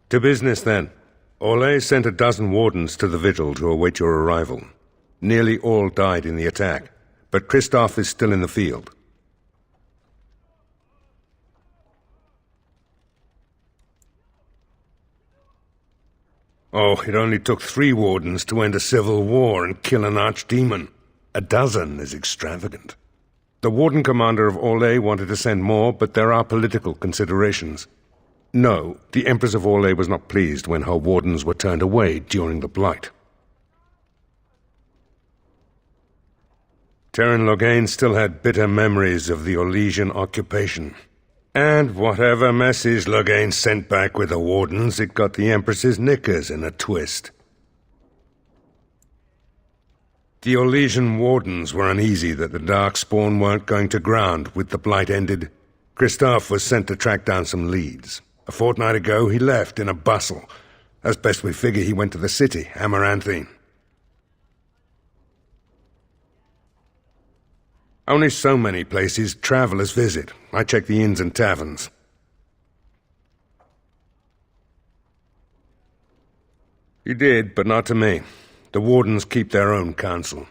To business, then. Orlais sent a dozen wardens to the vigil to await your arrival. Nearly all died in the attack, but Christophe is still in the field. Oh, it only took 3 wardens to end a civil war and kill an archdemon. A dozen is extravagant. The warden commander of Orlais wanted to send more, but there are political considerations. No, the Empress of Orlais was not pleased when her wardens were turned away during the Blight. Terran Loghain still had bitter memories of the Orlesian occupation. And whatever message Loghain sent back with the wardens, it got the Empress's knickers in a twist. The Orlesian wardens were uneasy that the Darkspawn weren't going to ground with the Blight ended. Christophe was sent to track down some leads. A fortnight ago, he left in a bustle. As best we figure, he went to the city, Amaranthine. Only so many places travelers visit. I check the inns and taverns. He did, but not to me. The wardens keep their own counsel.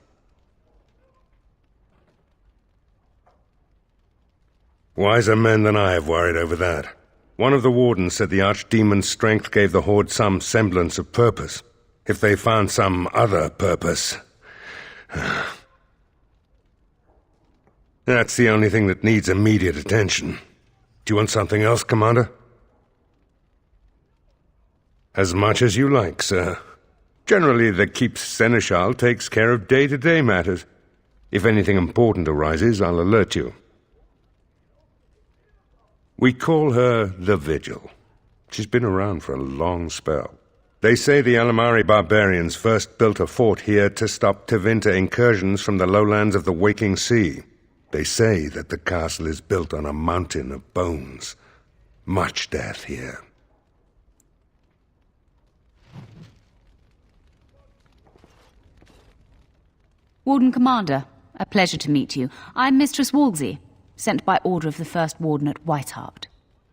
Wiser men than I have worried over that. One of the wardens said the archdemon's strength gave the Horde some semblance of purpose. If they found some other purpose... That's the only thing that needs immediate attention. Do you want something else, Commander? As much as you like, sir. Generally, the Keep's Seneschal takes care of day-to-day matters. If anything important arises, I'll alert you. We call her the Vigil. She's been around for a long spell. They say the Alamari barbarians first built a fort here to stop Tevinter incursions from the lowlands of the Waking Sea. They say that the castle is built on a mountain of bones. Much death here. Warden Commander, a pleasure to meet you. I'm Mistress Wolsey, sent by order of the First Warden at Whitehart.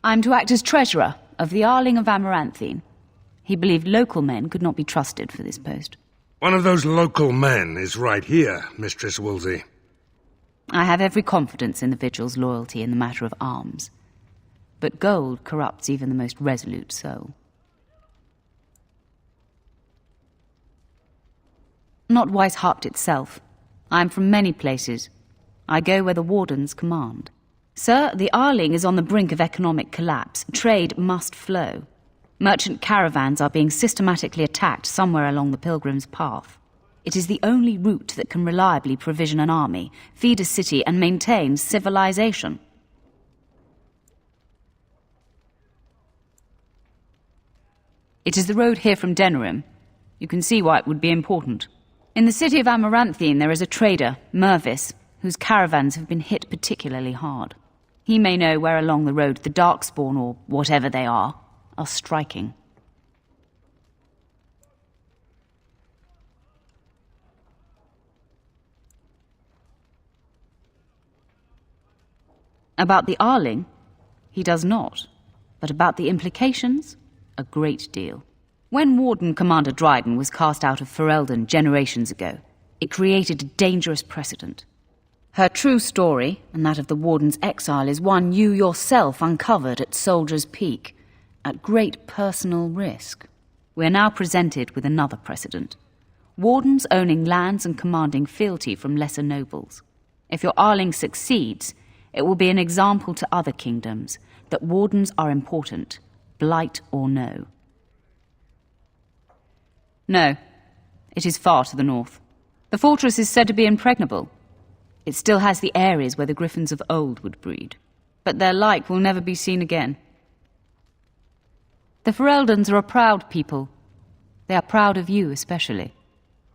I'm to act as treasurer of the Arling of Amaranthine. He believed local men could not be trusted for this post. One of those local men is right here, Mistress Wolsey. I have every confidence in the Vigil's loyalty in the matter of arms. But gold corrupts even the most resolute soul. Not Whitehart itself. I am from many places. I go where the wardens command. Sir, the Arling is on the brink of economic collapse. Trade must flow. Merchant caravans are being systematically attacked somewhere along the Pilgrim's Path. It is the only route that can reliably provision an army, feed a city, and maintain civilization. It is the road here from Denerim. You can see why it would be important. In the city of Amaranthine there is a trader, Mervis, whose caravans have been hit particularly hard. He may know where along the road the Darkspawn, or whatever they are striking. About the Arling, he does not. But about the implications, a great deal. When Warden Commander Dryden was cast out of Ferelden generations ago, it created a dangerous precedent. Her true story, and that of the Warden's exile, is one you yourself uncovered at Soldier's Peak, at great personal risk. We are now presented with another precedent. Wardens owning lands and commanding fealty from lesser nobles. If your Arling succeeds, it will be an example to other kingdoms that wardens are important, blight or no. No, it is far to the north. The fortress is said to be impregnable. It still has the areas where the griffins of old would breed, but their like will never be seen again. The Fereldans are a proud people. They are proud of you especially.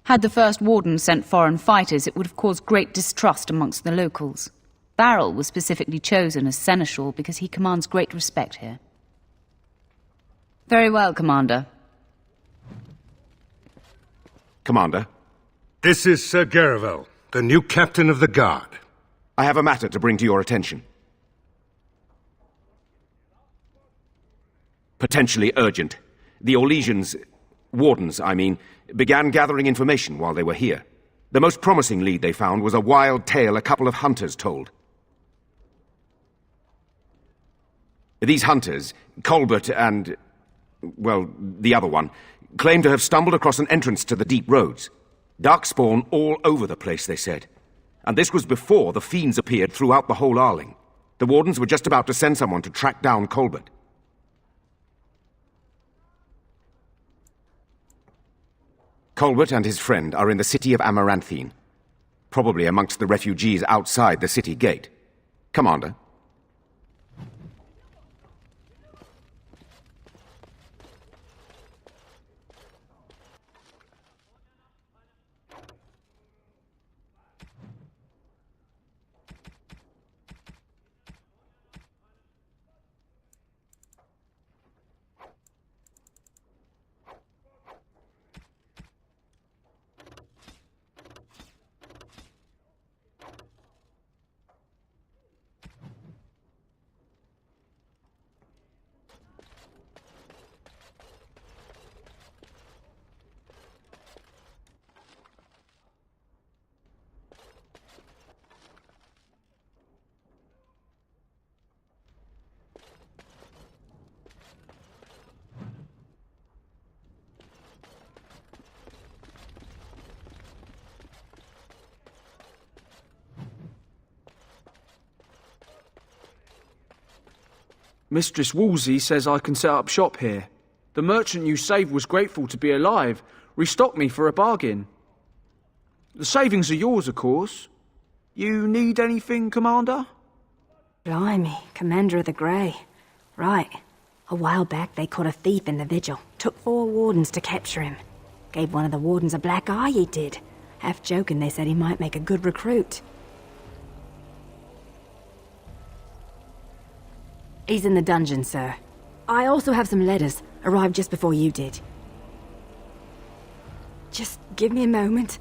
Had the first warden sent foreign fighters, it would have caused great distrust amongst the locals. Barrel was specifically chosen as seneschal because he commands great respect here. Very well, Commander. Commander? This is Sir Garavel, the new captain of the guard. I have a matter to bring to your attention. Potentially urgent. The Orlesians, wardens, I mean, began gathering information while they were here. The most promising lead they found was a wild tale a couple of hunters told. These hunters, Colbert and, well, the other one, claimed to have stumbled across an entrance to the deep roads. Darkspawn all over the place, they said. And this was before the fiends appeared throughout the whole Arling. The wardens were just about to send someone to track down Colbert. Colbert and his friend are in the city of Amaranthine, probably amongst the refugees outside the city gate. Commander. Mistress Wolsey says I can set up shop here. The merchant you saved was grateful to be alive, restocked me for a bargain. The savings are yours, of course. You need anything, Commander? Blimey, Commander of the Grey. Right. A while back they caught a thief in the vigil. Took 4 wardens to capture him. Gave one of the wardens a black eye, he did. Half joking, they said he might make a good recruit. He's in the dungeon, sir. I also have some letters. Arrived just before you did. Just give me a moment.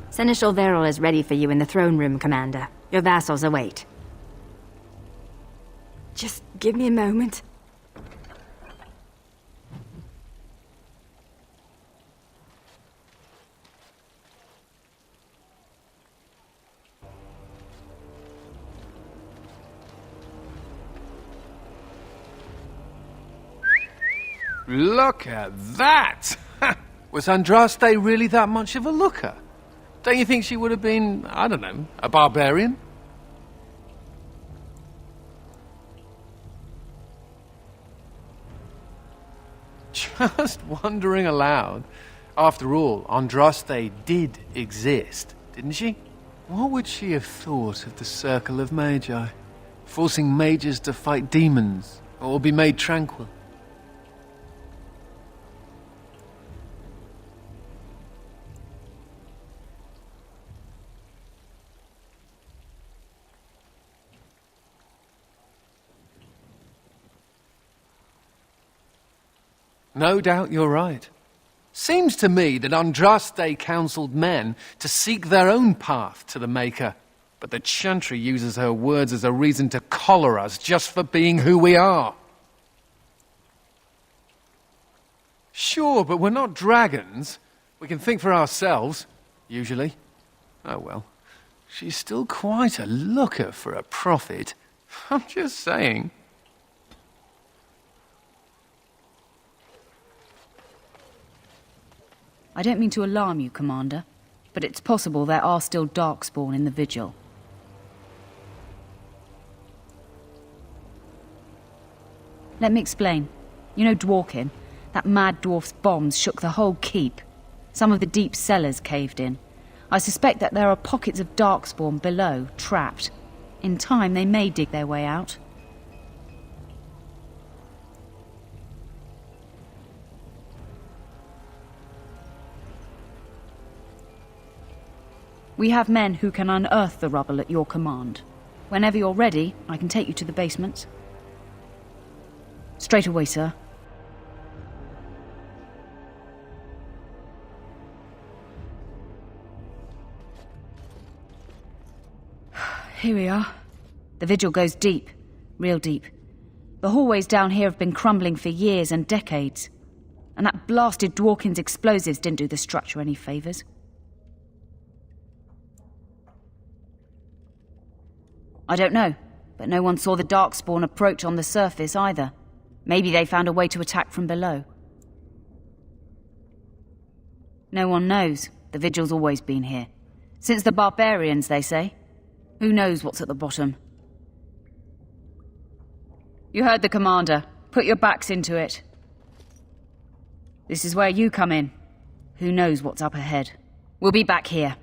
Seneschal Verrill is ready for you in the throne room, Commander. Your vassals await. Just give me a moment. Look at that! Was Andraste really that much of a looker? Don't you think she would have been, I don't know, a barbarian? Just wondering aloud. After all, Andraste did exist, didn't she? What would she have thought of the Circle of Magi? Forcing mages to fight demons, or be made tranquil? No doubt you're right. Seems to me that Andraste counseled men to seek their own path to the Maker, but the Chantry uses her words as a reason to collar us just for being who we are. Sure, but we're not dragons. We can think for ourselves, usually. Oh well, she's still quite a looker for a prophet. I'm just saying. I don't mean to alarm you, Commander, but it's possible there are still Darkspawn in the Vigil. Let me explain. You know Dworkin? That mad dwarf's bombs shook the whole keep. Some of the deep cellars caved in. I suspect that there are pockets of Darkspawn below, trapped. In time, they may dig their way out. We have men who can unearth the rubble at your command. Whenever you're ready, I can take you to the basement. Straight away, sir. Here we are. The vigil goes deep. Real deep. The hallways down here have been crumbling for years and decades. And that blasted Dworkin's explosives didn't do the structure any favours. I don't know, but no one saw the Darkspawn approach on the surface either. Maybe they found a way to attack from below. No one knows. The Vigil's always been here. Since the barbarians, they say. Who knows what's at the bottom? You heard the commander. Put your backs into it. This is where you come in. Who knows what's up ahead? We'll be back here.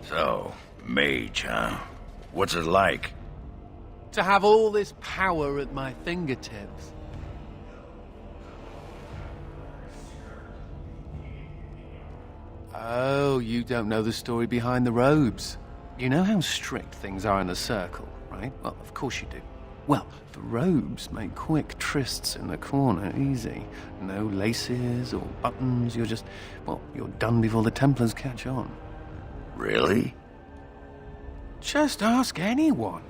So, mage, huh? What's it like? To have all this power at my fingertips. Oh, you don't know the story behind the robes. You know how strict things are in the Circle, right? Well, of course you do. Well, the robes make quick trysts in the corner easy. No laces or buttons, you're just... well, you're done before the Templars catch on. Really? Just ask anyone.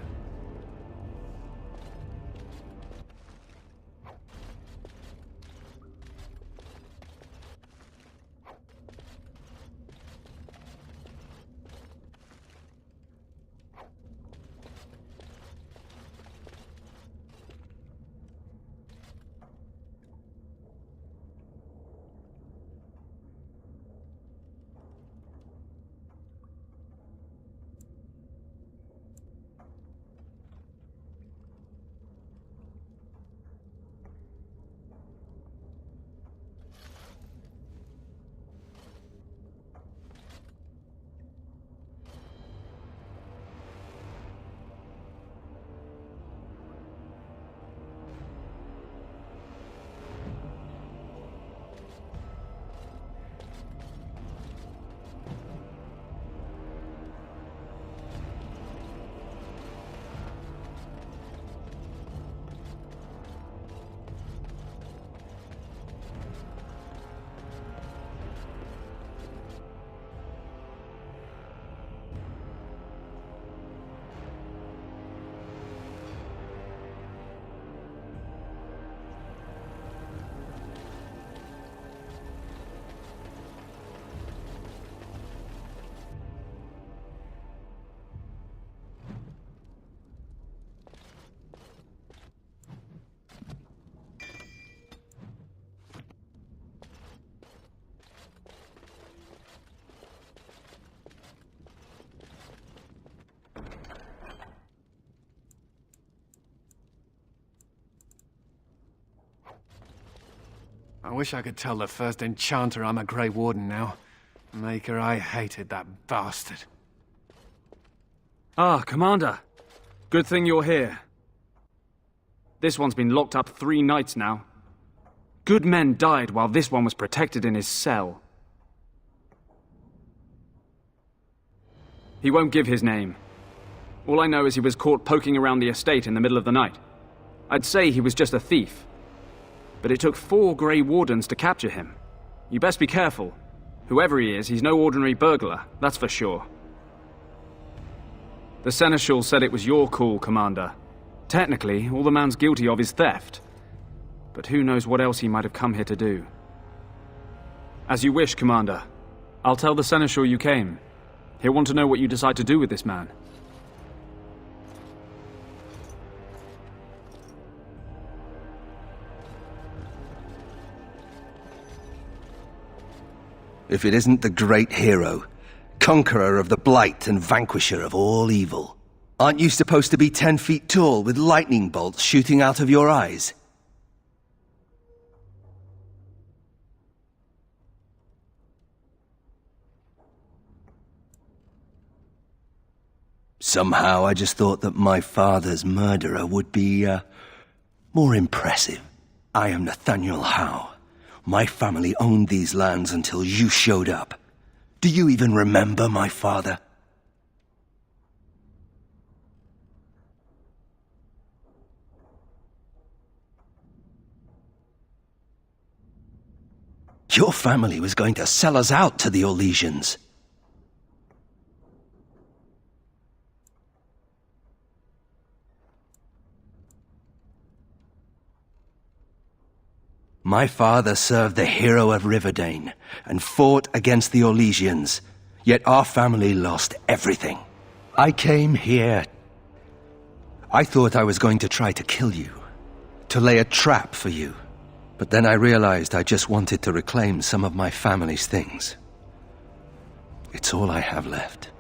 I wish I could tell the first enchanter I'm a Grey Warden now. Maker, I hated that bastard. Ah, Commander. Good thing you're here. This one's been locked up 3 nights now. Good men died while this one was protected in his cell. He won't give his name. All I know is he was caught poking around the estate in the middle of the night. I'd say he was just a thief. But it took 4 Grey Wardens to capture him. You best be careful. Whoever he is, he's no ordinary burglar, that's for sure. The Seneschal said it was your call, Commander. Technically, all the man's guilty of is theft. But who knows what else he might have come here to do. As you wish, Commander. I'll tell the Seneschal you came. He'll want to know what you decide to do with this man. If it isn't the great hero, conqueror of the blight and vanquisher of all evil. Aren't you supposed to be 10 feet tall with lightning bolts shooting out of your eyes? Somehow I just thought that my father's murderer would be, more impressive. I am Nathaniel Howe. My family owned these lands until you showed up. Do you even remember my father? Your family was going to sell us out to the Orlesians. My father served the hero of Riverdane and fought against the Orlesians, yet our family lost everything. I came here. I thought I was going to try to kill you, to lay a trap for you. But then I realized I just wanted to reclaim some of my family's things. It's all I have left.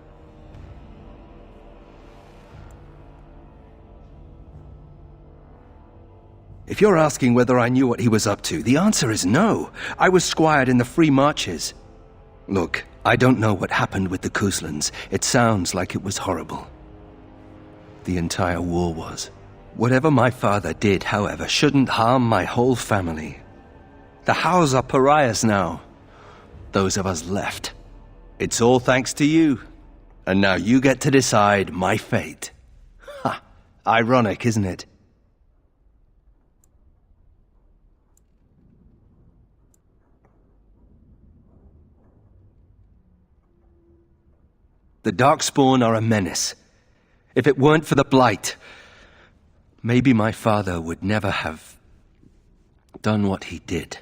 If you're asking whether I knew what he was up to, the answer is no. I was squired in the Free Marches. Look, I don't know what happened with the Kuzlans. It sounds like it was horrible. The entire war was. Whatever my father did, however, shouldn't harm my whole family. The Howes are pariahs now. Those of us left. It's all thanks to you. And now you get to decide my fate. Ha! Ironic, isn't it? The Darkspawn are a menace. If it weren't for the Blight, maybe my father would never have done what he did.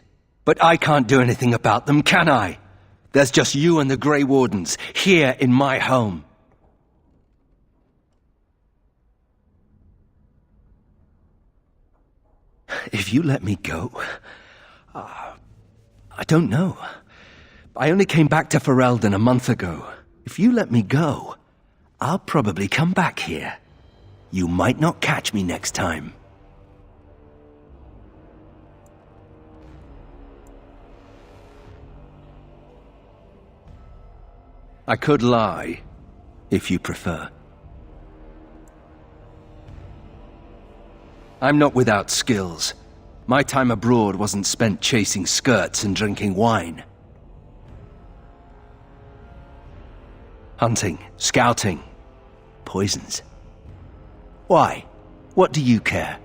But I can't do anything about them, can I? There's just you and the Grey Wardens, here in my home. If you let me go... I don't know. I only came back to Ferelden a month ago. If you let me go, I'll probably come back here. You might not catch me next time. I could lie, if you prefer. I'm not without skills. My time abroad wasn't spent chasing skirts and drinking wine. Hunting, scouting, poisons. Why? What do you care?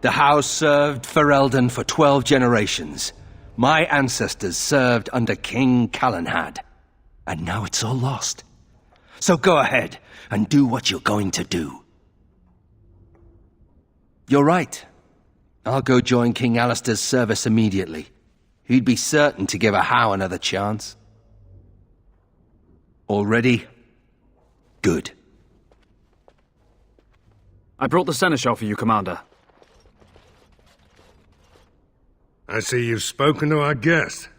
The house served Ferelden for 12 generations. My ancestors served under King Calenhad. And now it's all lost. So go ahead and do what you're going to do. You're right. I'll go join King Alistair's service immediately. He'd be certain to give a Howe another chance. All ready? Good. I brought the Seneschal for you, Commander. I see you've spoken to our guest.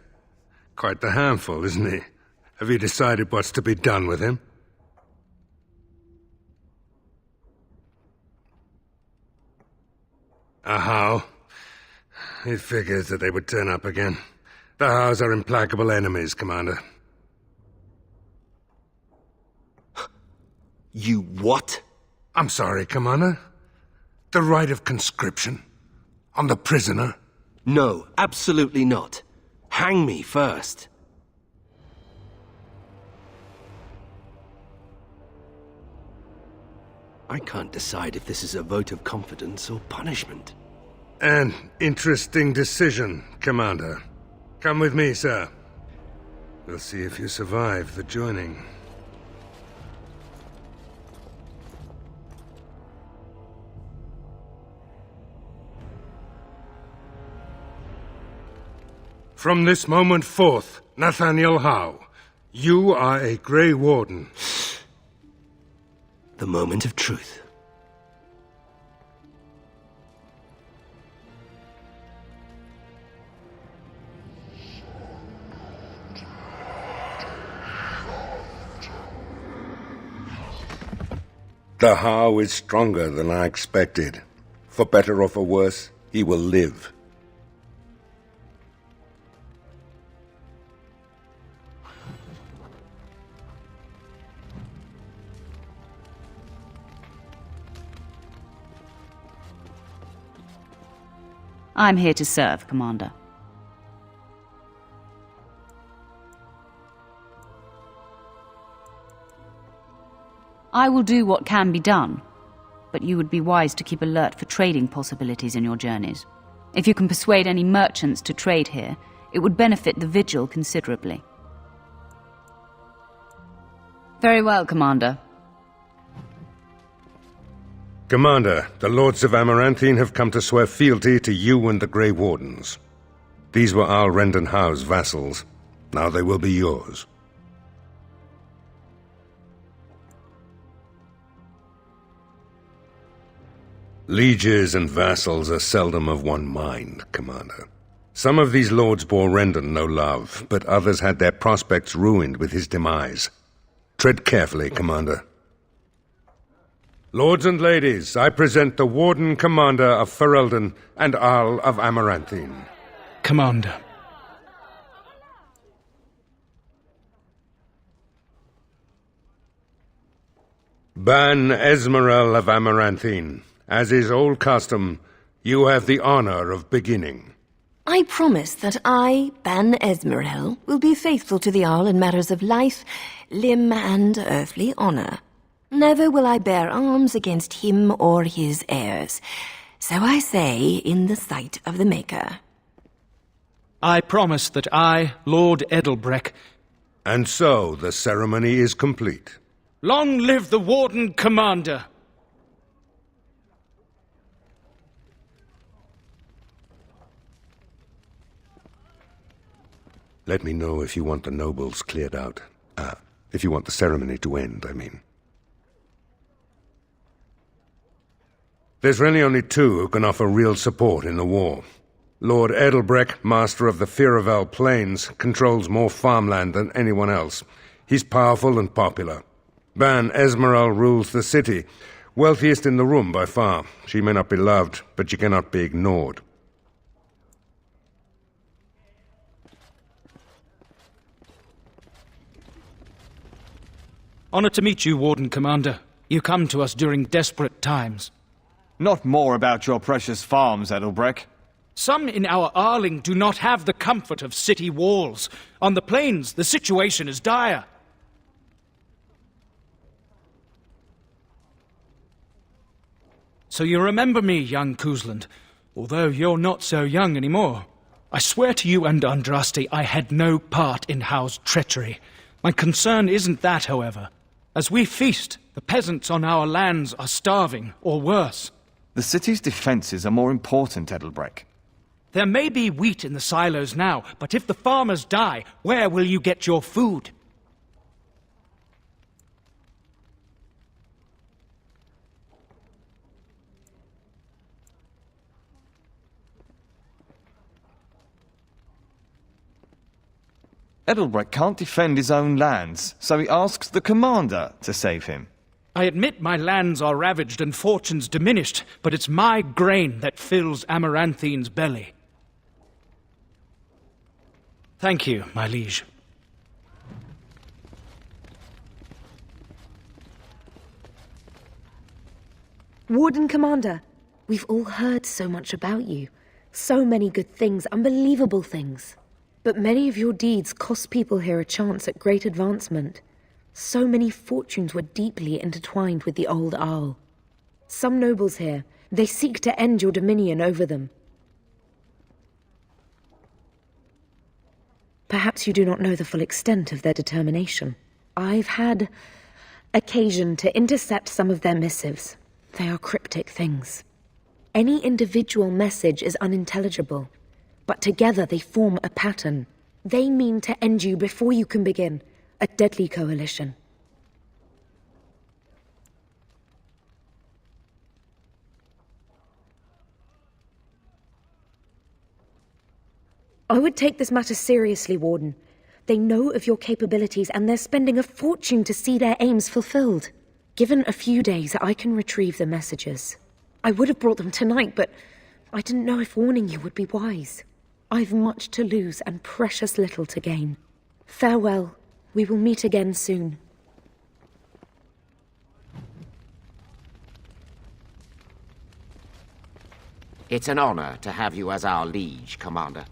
Quite the handful, isn't he? Have you decided what's to be done with him? A How? It figures that they would turn up again. The Hows are implacable enemies, Commander. You what? I'm sorry, Commander. The right of conscription? On the prisoner? No, absolutely not. Hang me first. I can't decide if this is a vote of confidence or punishment. An interesting decision, Commander. Come with me, sir. We'll see if you survive the joining. From this moment forth, Nathaniel Howe, you are a Grey Warden. The moment of truth. The Howe is stronger than I expected. For better or for worse, he will live. I'm here to serve, Commander. I will do what can be done, but you would be wise to keep alert for trading possibilities in your journeys. If you can persuade any merchants to trade here, it would benefit the Vigil considerably. Very well, Commander. Commander, the Lords of Amaranthine have come to swear fealty to you and the Grey Wardens. These were Al Rendon Howe's vassals. Now they will be yours. Lieges and vassals are seldom of one mind, Commander. Some of these lords bore Rendon no love, but others had their prospects ruined with his demise. Tread carefully, Commander. Lords and ladies, I present the Warden Commander of Ferelden and Arl of Amaranthine. Commander. Ban Esmerel of Amaranthine, as is old custom, you have the honor of beginning. I promise that I, Ban Esmerel, will be faithful to the Arl in matters of life, limb, and earthly honor. Never will I bear arms against him or his heirs. So I say in the sight of the Maker. I promise that I, Lord Edelbreck... And so the ceremony is complete. Long live the Warden Commander! Let me know if you want the nobles cleared out. If you want the ceremony to end, I mean. There's really only two who can offer real support in the war. Lord Edelbreck, master of the Firavel Plains, controls more farmland than anyone else. He's powerful and popular. Ban Esmeralda rules the city, wealthiest in the room by far. She may not be loved, but she cannot be ignored. Honor to meet you, Warden Commander. You come to us during desperate times. Not more about your precious farms, Edelbreck. Some in our Arling do not have the comfort of city walls. On the plains, the situation is dire. So you remember me, young Cousland, although you're not so young anymore. I swear to you and Andraste I had no part in Howe's treachery. My concern isn't that, however. As we feast, the peasants on our lands are starving, or worse. The city's defenses are more important, Edelbreck. There may be wheat in the silos now, but if the farmers die, where will you get your food? Edelbreck can't defend his own lands, so he asks the commander to save him. I admit my lands are ravaged and fortunes diminished, but it's my grain that fills Amaranthine's belly. Thank you, my liege. Warden Commander, we've all heard so much about you. So many good things, unbelievable things. But many of your deeds cost people here a chance at great advancement. So many fortunes were deeply intertwined with the old Arl. Some nobles here, they seek to end your dominion over them. Perhaps you do not know the full extent of their determination. I've had occasion to intercept some of their missives. They are cryptic things. Any individual message is unintelligible, but together they form a pattern. They mean to end you before you can begin, a deadly coalition. I would take this matter seriously, Warden. They know of your capabilities and they're spending a fortune to see their aims fulfilled. Given a few days, I can retrieve the messages. I would have brought them tonight, but I didn't know if warning you would be wise. I've much to lose and precious little to gain. Farewell. We will meet again soon. It's an honor to have you as our liege, Commander.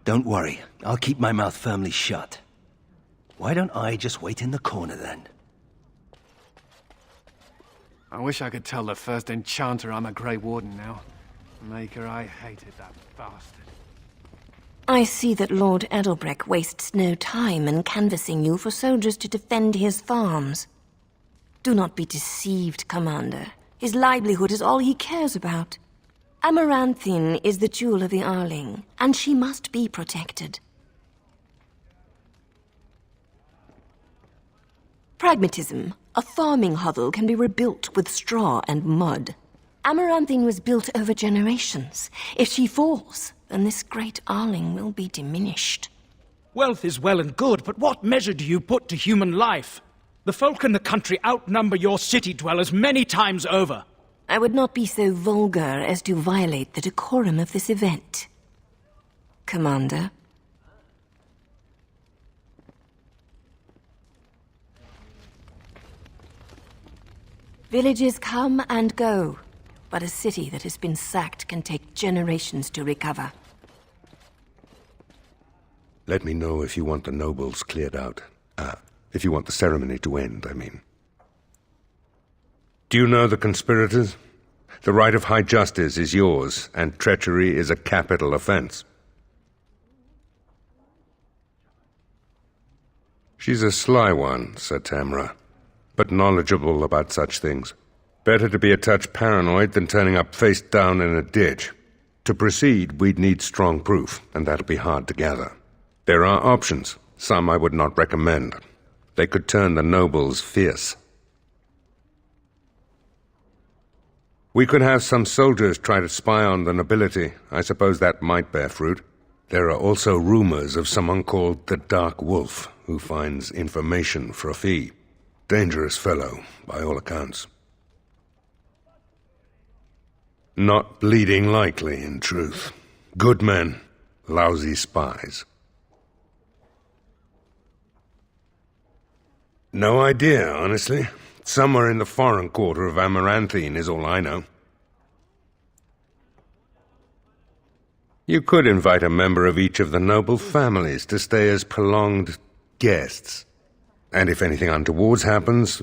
Don't worry, I'll keep my mouth firmly shut. Why don't I just wait in the corner then? I wish I could tell the first enchanter I'm a Grey Warden now. Maker, I hated that bastard. I see that Lord Edelbreck wastes no time in canvassing you for soldiers to defend his farms. Do not be deceived, Commander. His livelihood is all he cares about. Amaranthine is the jewel of the Arling, and she must be protected. Pragmatism. A farming hovel can be rebuilt with straw and mud. Amaranthine was built over generations. If she falls, then this great Arling will be diminished. Wealth is well and good, but what measure do you put to human life? The folk in the country outnumber your city dwellers many times over. I would not be so vulgar as to violate the decorum of this event. Commander. Villages come and go, but a city that has been sacked can take generations to recover. Let me know if you want the nobles cleared out. If you want the ceremony to end, I mean. Do you know the conspirators? The right of high justice is yours, and treachery is a capital offense. She's a sly one, said Tamra, but knowledgeable about such things. Better to be a touch paranoid than turning up face down in a ditch. To proceed, we'd need strong proof, and that'll be hard to gather. There are options, some I would not recommend. They could turn the nobles fierce. We could have some soldiers try to spy on the nobility. I suppose that might bear fruit. There are also rumors of someone called the Dark Wolf, who finds information for a fee. Dangerous fellow, by all accounts. Not bleeding likely, in truth. Good men, lousy spies. No idea, honestly. Somewhere in the foreign quarter of Amaranthine is all I know. You could invite a member of each of the noble families to stay as prolonged guests. And if anything untoward happens,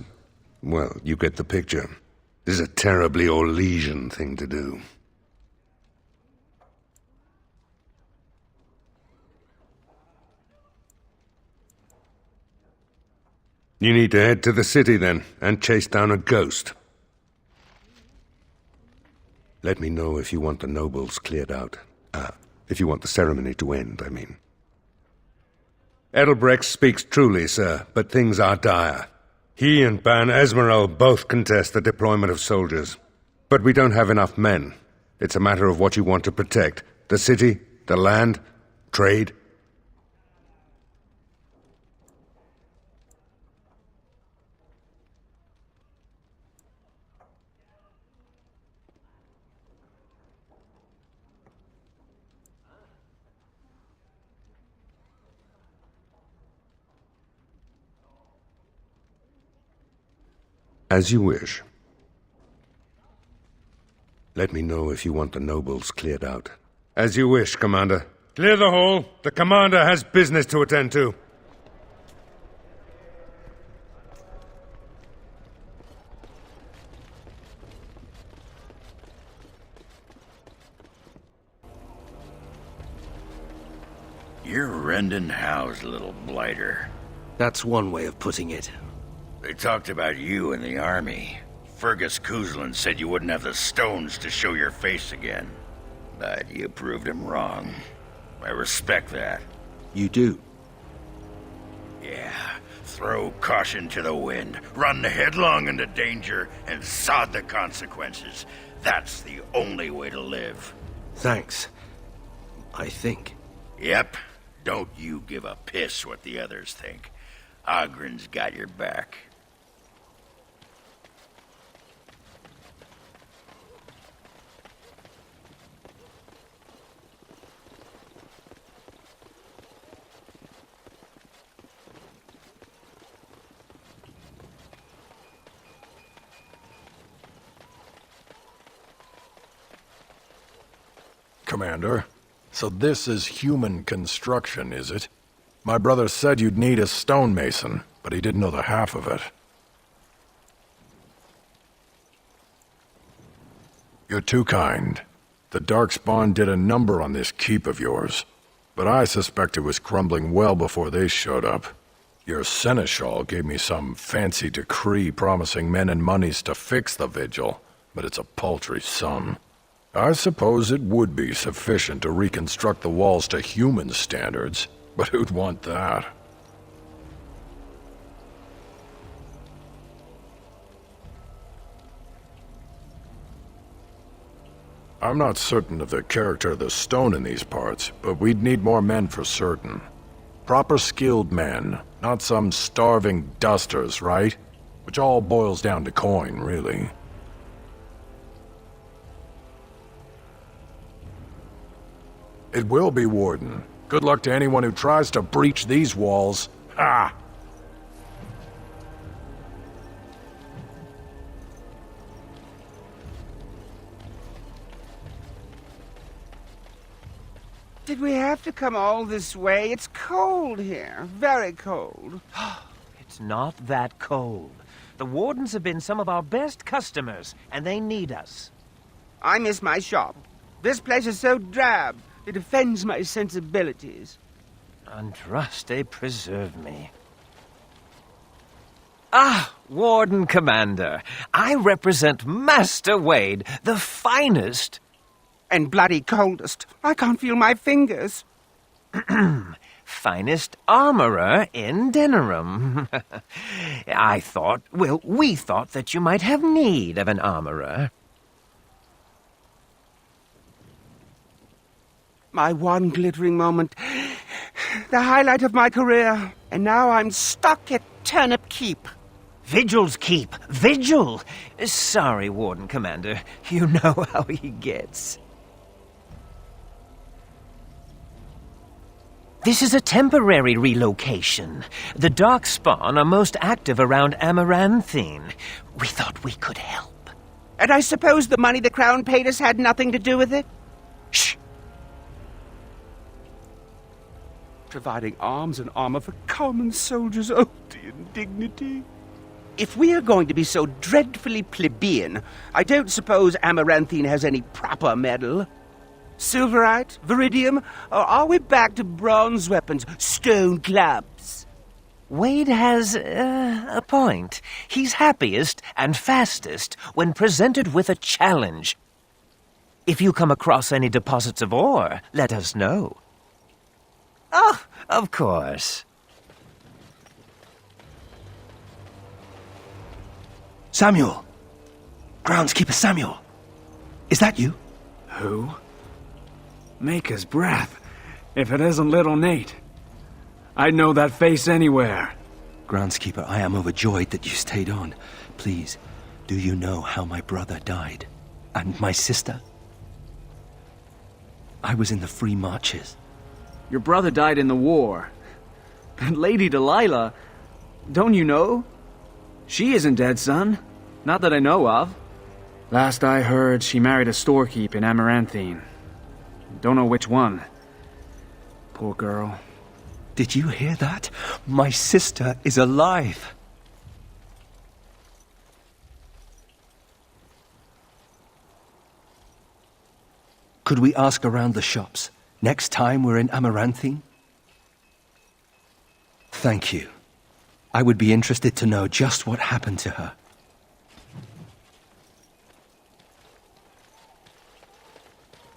well, you get the picture. This is a terribly Orlesian thing to do. You need to head to the city, then, and chase down a ghost. Let me know if you want the nobles cleared out. If you want the ceremony to end, I mean. Edelbrecht speaks truly, sir, but things are dire. He and Ban Esmeralda both contest the deployment of soldiers. But we don't have enough men. It's a matter of what you want to protect. The city, the land, Trade? As you wish. Let me know if you want the nobles cleared out. As you wish, Commander. Clear the hall. The Commander has business to attend to. You're rending house, little blighter. That's one way of putting it. They talked about you in the army. Fergus Kuzlan said you wouldn't have the stones to show your face again. But you proved him wrong. I respect that. You do? Yeah. Throw caution to the wind, run headlong into danger, and sod the consequences. That's the only way to live. Thanks. I think. Yep. Don't you give a piss what the others think. Ogren's got your back. Commander, so this is human construction, is it? My brother said you'd need a stonemason, but he didn't know the half of it. You're too kind. The Darkspawn did a number on this keep of yours, but I suspect it was crumbling well before they showed up. Your seneschal gave me some fancy decree promising men and monies to fix the vigil, but it's a paltry sum. I suppose it would be sufficient to reconstruct the walls to human standards, but who'd want that? I'm not certain of the character of the stone in these parts, but we'd need more men for certain. Proper skilled men, not some starving dusters, right? Which all boils down to coin, really. It will be, Warden. Good luck to anyone who tries to breach these walls. Ha! Did we have to come all this way? It's cold here. Very cold. It's not that cold. The wardens have been some of our best customers, and they need us. I miss my shop. This place is so drab. It offends my sensibilities. Andraste preserve me. Ah, Warden Commander. I represent Master Wade, the finest... And bloody coldest. I can't feel my fingers. Finest armorer in Denerim. We thought that you might have need of an armorer. My one glittering moment. The highlight of my career. And now I'm stuck at Turnip Keep. Vigil's Keep. Vigil! Sorry, Warden Commander. You know how he gets. This is a temporary relocation. The Darkspawn are most active around Amaranthine. We thought we could help. And I suppose the money the Crown paid us had nothing to do with it? Shh! Providing arms and armor for common soldiers. Oh, the indignity. If we are going to be so dreadfully plebeian, I don't suppose Amaranthine has any proper medal. Silverite? Viridium? Or are we back to bronze weapons, stone clubs? Wade has a point. He's happiest and fastest when presented with a challenge. If you come across any deposits of ore, let us know. Oh, of course. Samuel! Groundskeeper Samuel! Is that you? Who? Maker's breath. If it isn't little Nate, I'd know that face anywhere. Groundskeeper, I am overjoyed that you stayed on. Please, do you know how my brother died? And my sister? I was in the Free Marches. Your brother died in the war. And Lady Delilah, don't you know? She isn't dead, son. Not that I know of. Last I heard, she married a storekeep in Amaranthine. Don't know which one. Poor girl. Did you hear that? My sister is alive. Could we ask around the shops next time we're in Amaranthine? Thank you. I would be interested to know just what happened to her.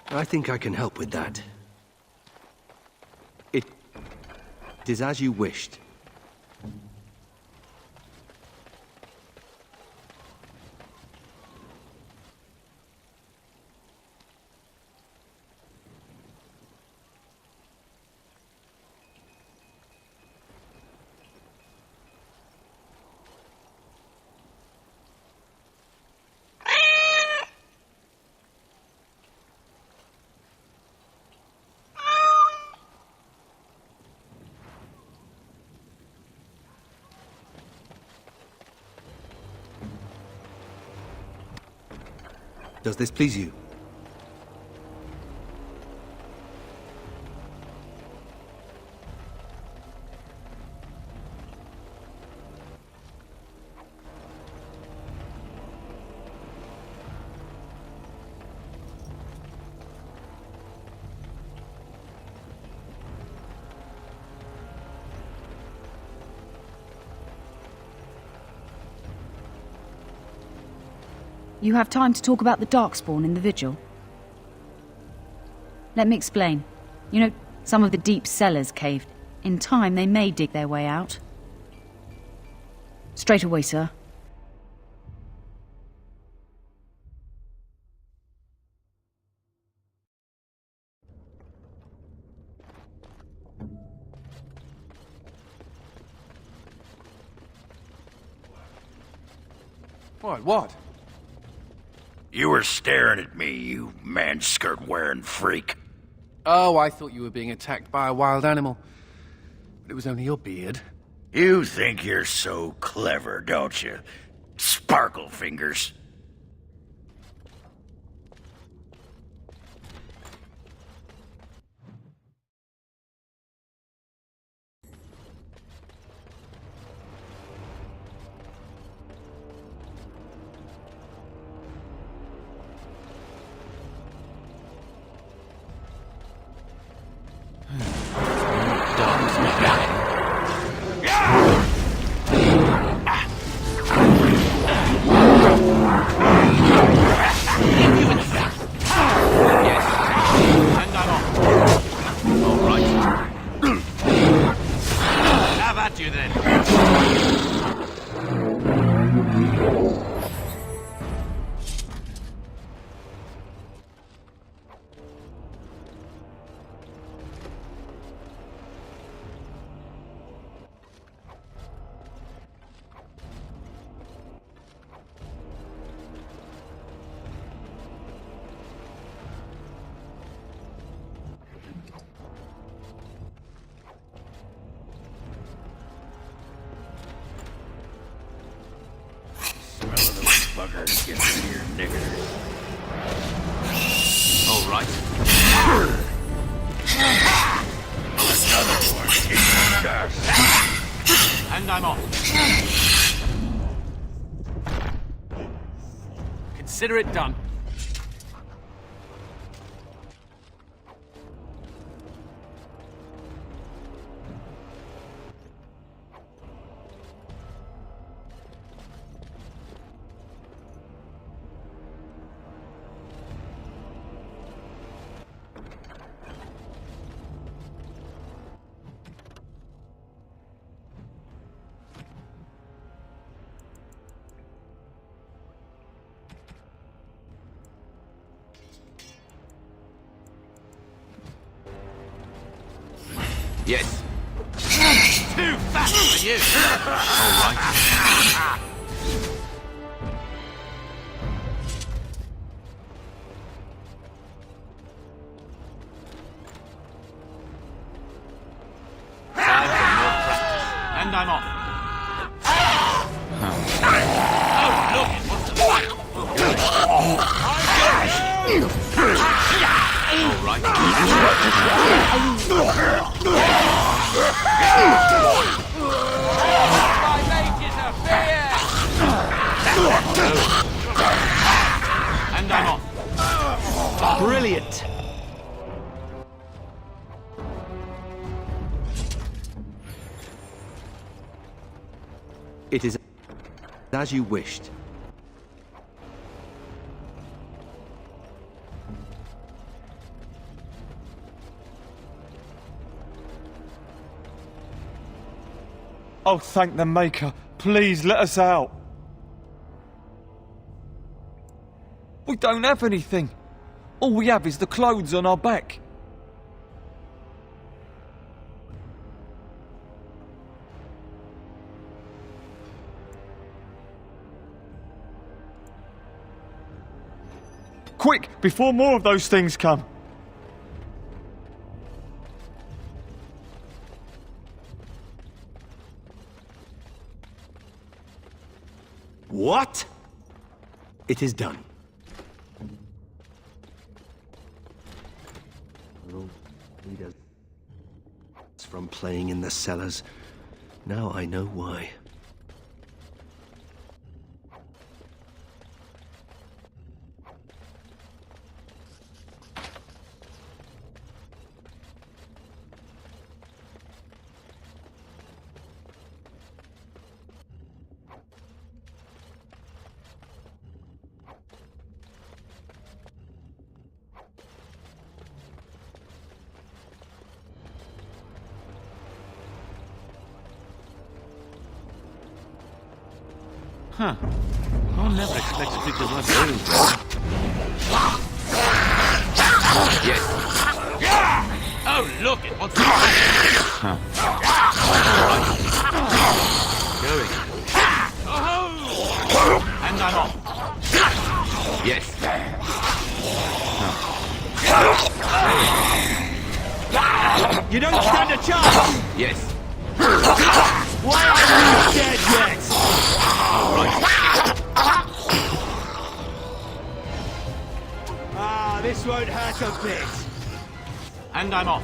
I think I can help with that. It is as you wished. Does this please you? You have time to talk about the Darkspawn in the Vigil? Let me explain. You know, some of the deep cellars caved. In time, they may dig their way out. Straight away, sir. What? You were staring at me, you man-skirt-wearing freak. Oh, I thought you were being attacked by a wild animal. But it was only your beard. You think you're so clever, don't you? Sparkle fingers. Buggers get rid of your niggers. All right. Another one. And I'm off. Consider it done. Yes. Too fast for you. All right. Time for more practice. And I'm off. Oh, look, what's the fight? All right. My mages are fear! And I'm off. Brilliant! It is as you wished. Oh, thank the Maker. Please, let us out. We don't have anything. All we have is the clothes on our back. Quick, before more of those things come. What? It is done. From playing in the cellars. Now I know why. Huh. One never expected it to run through. Yes. Oh, look, it wants to fight. Huh. Going. Oh! And I'm off. Yes. You don't stand a chance! Yes. Why aren't you dead yet? All right. Ah, this won't hurt a bit. And I'm off.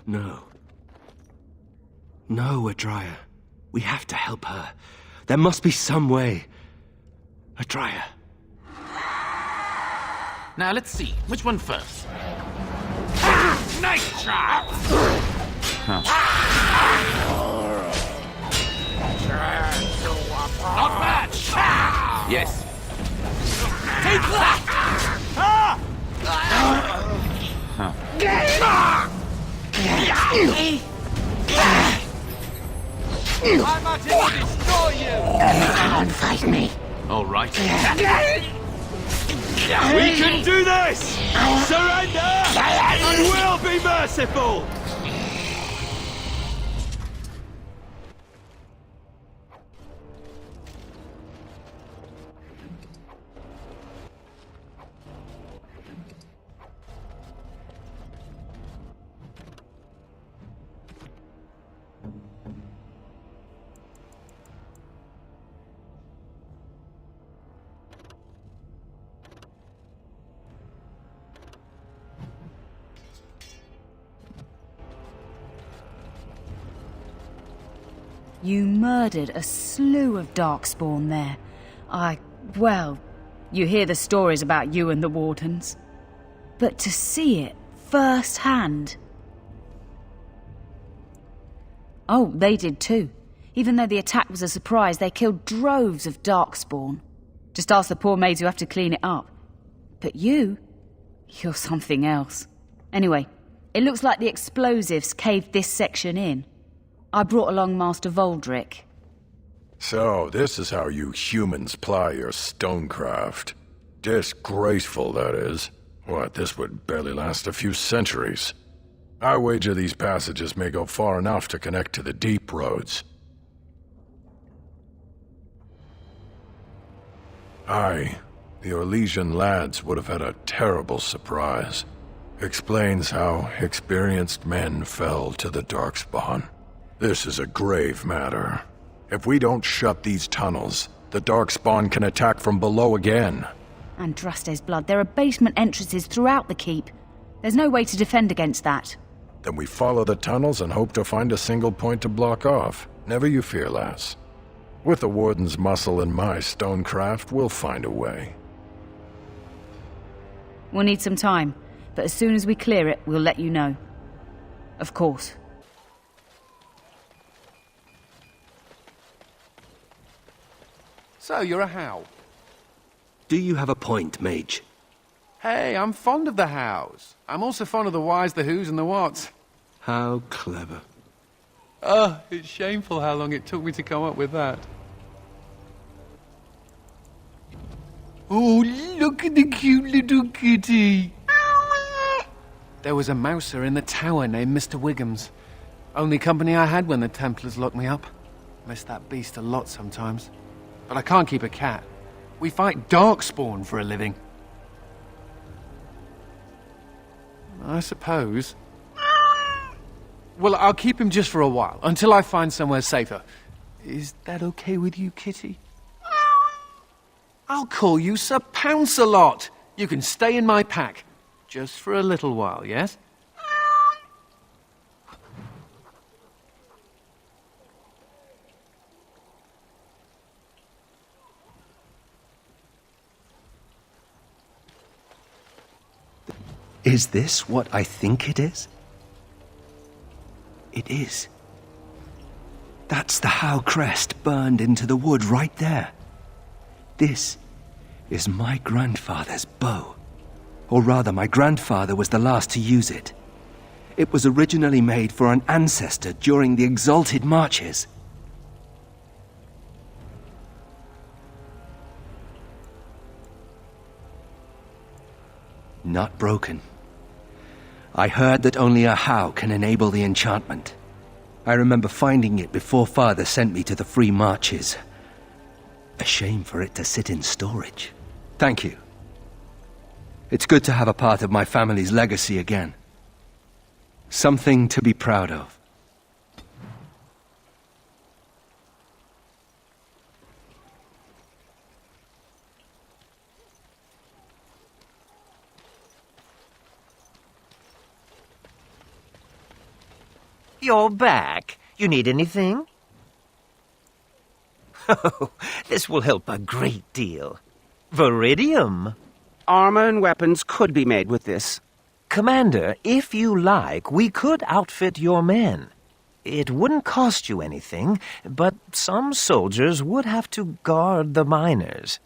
No. No, Adria. We have to help her. There must be some way. Adria. Now, let's see. Which one first? Nice try! Not bad! Yes. Take that! I'm out to destroy you! Don't fight me. All right. We can do this! Surrender! And we'll be merciful! You murdered a slew of Darkspawn there. Well, you hear the stories about you and the wardens. But to see it firsthand... Oh, they did too. Even though the attack was a surprise, they killed droves of Darkspawn. Just ask the poor maids who have to clean it up. But you're something else. Anyway, it looks like the explosives caved this section in. I brought along Master Voldrick. So, this is how you humans ply your stonecraft. Disgraceful, that is. What, this would barely last a few centuries. I wager these passages may go far enough to connect to the deep roads. Aye, the Orlesian lads would have had a terrible surprise. Explains how experienced men fell to the Darkspawn. This is a grave matter. If we don't shut these tunnels, the Darkspawn can attack from below again. Andraste's blood, there are basement entrances throughout the keep. There's no way to defend against that. Then we follow the tunnels and hope to find a single point to block off. Never you fear, lass. With the warden's muscle and my stonecraft, we'll find a way. We'll need some time, but as soon as we clear it, we'll let you know. Of course. So, you're a How. Do you have a point, mage? Hey, I'm fond of the Hows. I'm also fond of the whys, the whos, and the whats. How clever. Oh, it's shameful how long it took me to come up with that. Oh, look at the cute little kitty. There was a mouser in the tower named Mr. Wiggums. Only company I had when the Templars locked me up. Miss that beast a lot sometimes. But I can't keep a cat. We fight Darkspawn for a living. I suppose. Well, I'll keep him just for a while, until I find somewhere safer. Is that okay with you, kitty? I'll call you Sir Pounce-a-Lot. You can stay in my pack. Just for a little while, yes? Is this what I think it is? It is. That's the How crest burned into the wood right there. This is my grandfather's bow. Or rather, my grandfather was the last to use it. It was originally made for an ancestor during the Exalted Marches. Not broken. I heard that only a How can enable the enchantment. I remember finding it before Father sent me to the Free Marches. A shame for it to sit in storage. Thank you. It's good to have a part of my family's legacy again. Something to be proud of. You're back. You need anything? Oh, this will help a great deal. Viridium. Armor and weapons could be made with this. Commander, if you like, we could outfit your men. It wouldn't cost you anything, but some soldiers would have to guard the miners.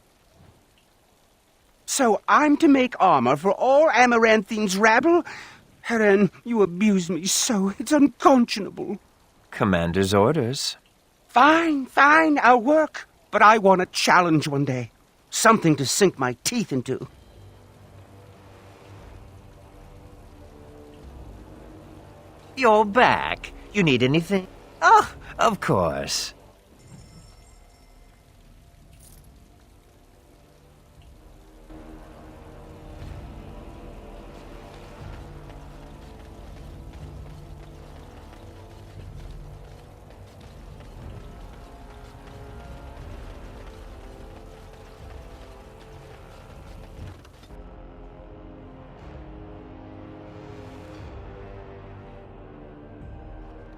So I'm to make armor for all Amaranthine's rabble? Heren, you abuse me so, it's unconscionable. Commander's orders. Fine, I'll work. But I want a challenge one day. Something to sink my teeth into. You're back. You need anything? Oh, of course.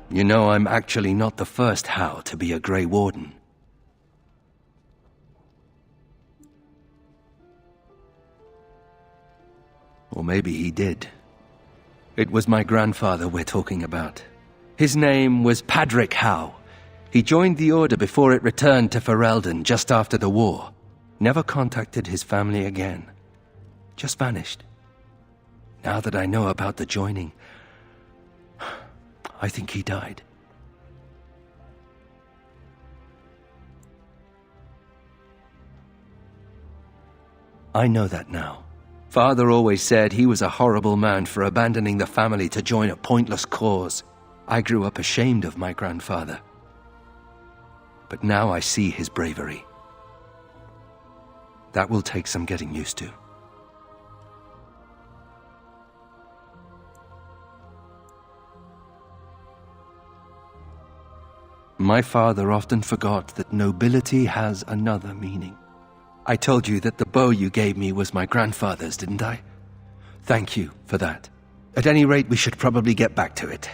You know, I'm actually not the first How to be a Grey Warden. Or maybe he did. It was my grandfather we're talking about. His name was Padric How. He joined the Order before it returned to Ferelden just after the war. Never contacted his family again. Just vanished. Now that I know about the joining, I think he died. I know that now. Father always said he was a horrible man for abandoning the family to join a pointless cause. I grew up ashamed of my grandfather. But now I see his bravery. That will take some getting used to. My father often forgot that nobility has another meaning. I told you that the bow you gave me was my grandfather's, didn't I? Thank you for that. At any rate, we should probably get back to it.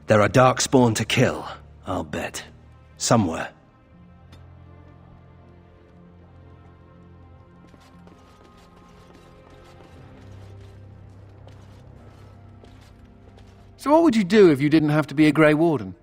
There are Darkspawn to kill, I'll bet. Somewhere. So what would you do if you didn't have to be a Grey Warden?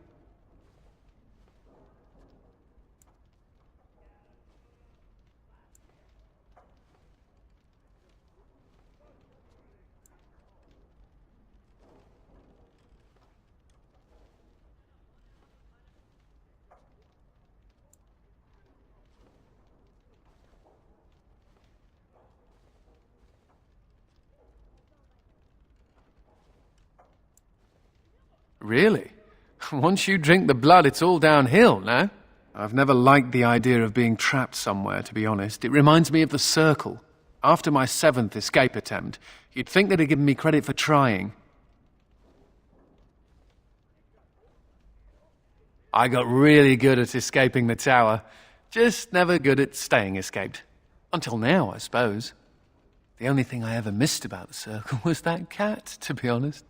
Really? Once you drink the blood, it's all downhill, no? I've never liked the idea of being trapped somewhere, to be honest. It reminds me of the Circle. After my 7th escape attempt, you'd think they'd have given me credit for trying. I got really good at escaping the tower, just never good at staying escaped. Until now, I suppose. The only thing I ever missed about the Circle was that cat, to be honest.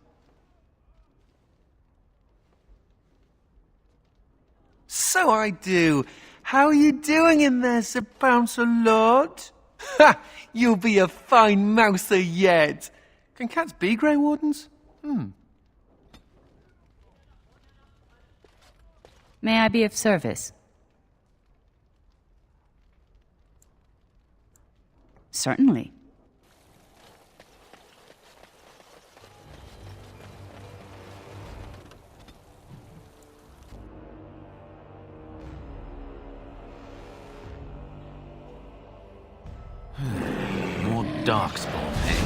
So I do. How are you doing in there, Sir Bouncer Lord? Ha! You'll be a fine mouser yet. Can cats be Grey Wardens? May I be of service? Certainly. More Darkspawn, eh?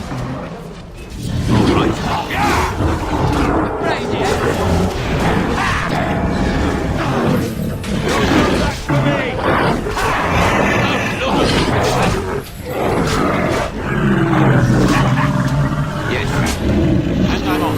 All right. Yes, and I'm off.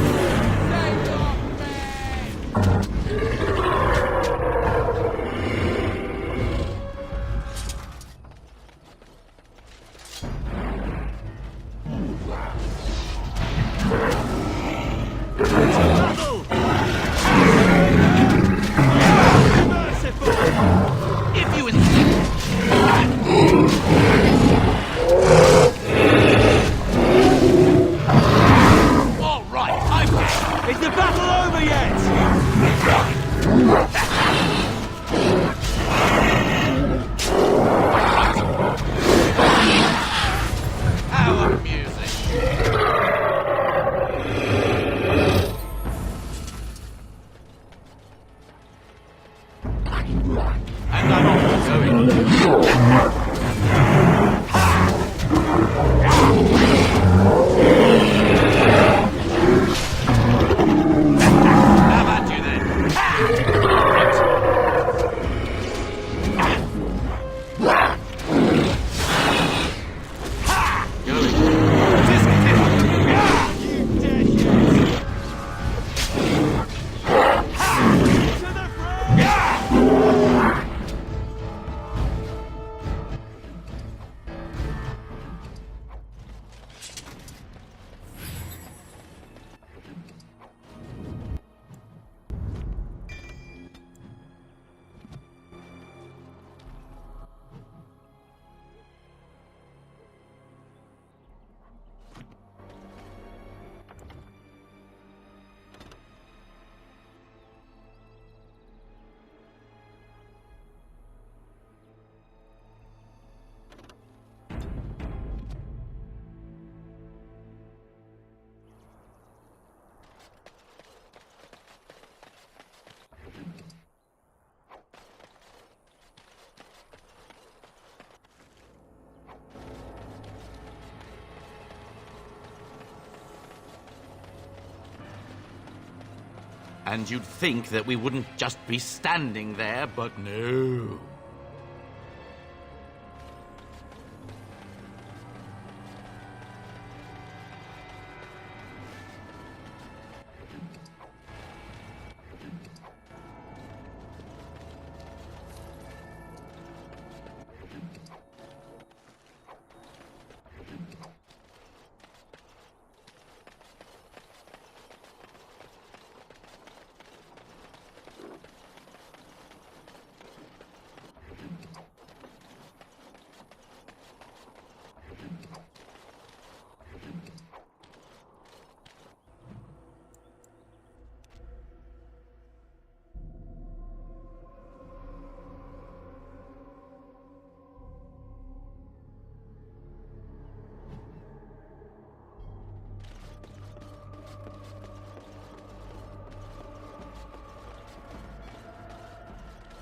And you'd think that we wouldn't just be standing there, but no.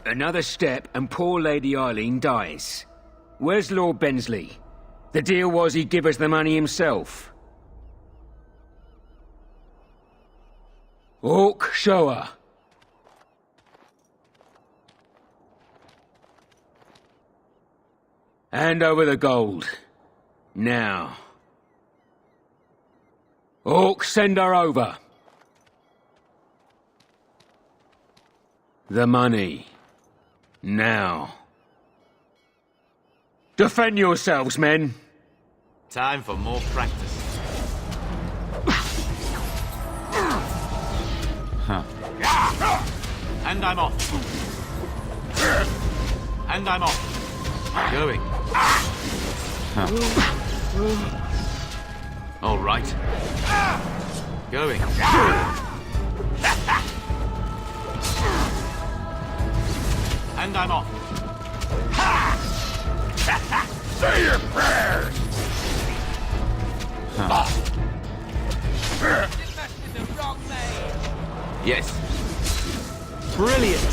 Another step and poor Lady Eileen dies. Where's Lord Bensley? The deal was he'd give us the money himself. Hawk, show her. Hand over the gold. Now. Hawk, send her over. The money. Now. Defend yourselves, men. Time for more practice. Huh. And I'm off. And I'm off. Going. Huh. All right. Going. And I'm off. Say your prayers! Huh. Yes. Brilliant.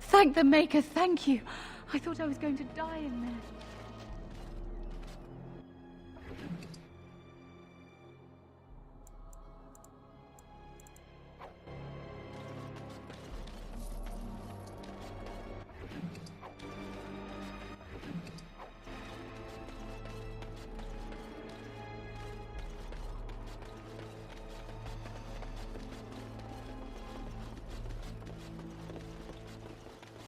Thank the Maker, thank you. I thought I was going to die in there.